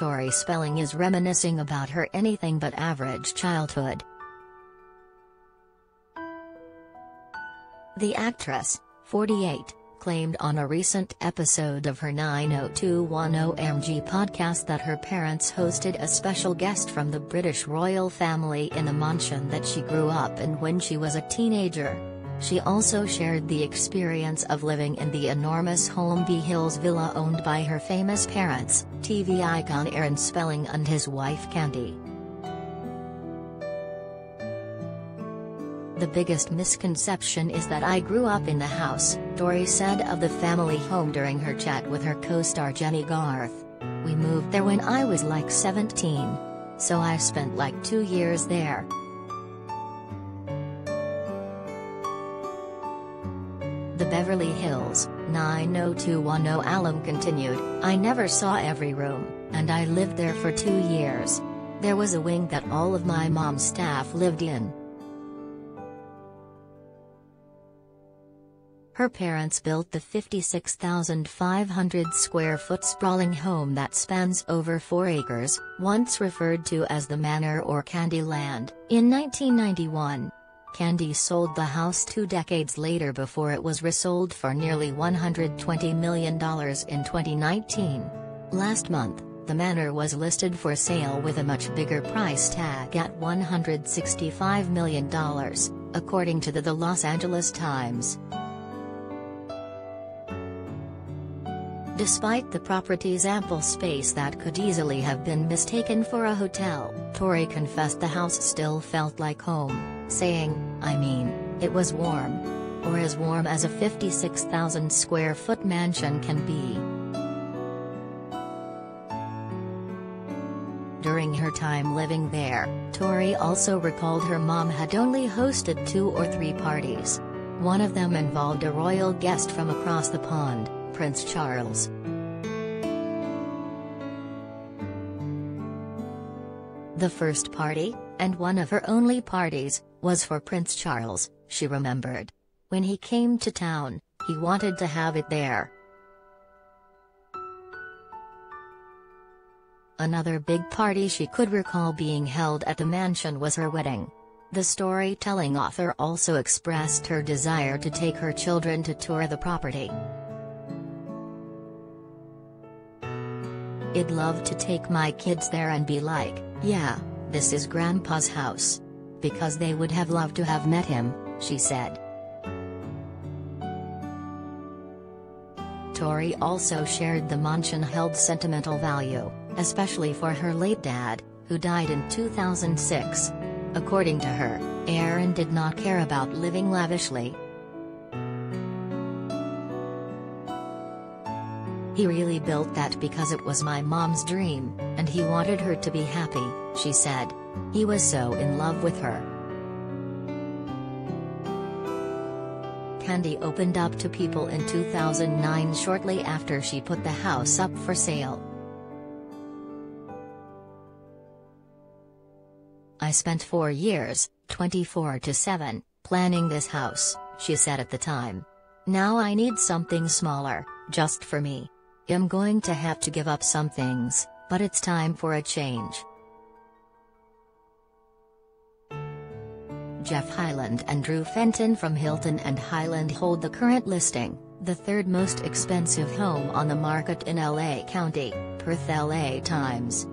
Tori Spelling is reminiscing about her anything but average childhood. The actress, 48, claimed on a recent episode of her 90210 podcast that her parents hosted a special guest from the British royal family in the mansion that she grew up in when she was a teenager. She also shared the experience of living in the enormous Holmby Hills villa owned by her famous parents, TV icon Tori Spelling and his wife Candy. "The biggest misconception is that I grew up in the house," Tori said of the family home during her chat with her co-star Jenny Garth. "We moved there when I was like 17. So I spent like 2 years there." The Beverly Hills, 90210 alum continued, "I never saw every room, and I lived there for 2 years. There was a wing that all of my mom's staff lived in. Her parents built the 56,500 square foot sprawling home that spans over 4 acres, once referred to as the Manor or Candyland, in 1991. Candy sold the house 2 decades later before it was resold for nearly $120 million in 2019. Last month, the manor was listed for sale with a much bigger price tag at $165 million, according to the Los Angeles Times. Despite the property's ample space that could easily have been mistaken for a hotel, Tori confessed the house still felt like home, saying, "I mean, it was warm. Or as warm as a 56,000 square foot mansion can be." During her time living there, Tori also recalled her mom had only hosted 2 or 3 parties. One of them involved a royal guest from across the pond, Prince Charles. "The first party, and one of her only parties, was for Prince Charles," she remembered. "When he came to town, he wanted to have it there." Another big party she could recall being held at the mansion was her wedding. The storytelling author also expressed her desire to take her children to tour the property. "I'd love to take my kids there and be like, yeah, this is Grandpa's house. Because they would have loved to have met him," she said. Tori also shared the mansion held sentimental value, especially for her late dad, who died in 2006. According to her, Aaron did not care about living lavishly. "He really built that because it was my mom's dream, and he wanted her to be happy," she said. "He was so in love with her." Candy opened up to people in 2009 shortly after she put the house up for sale. "I spent 4 years, 24/7, planning this house," she said at the time. "Now I need something smaller, just for me. I'm going to have to give up some things, but it's time for a change." Jeff Hyland and Drew Fenton from Hilton and Highland hold the current listing, the 3rd most expensive home on the market in LA County, per the LA Times.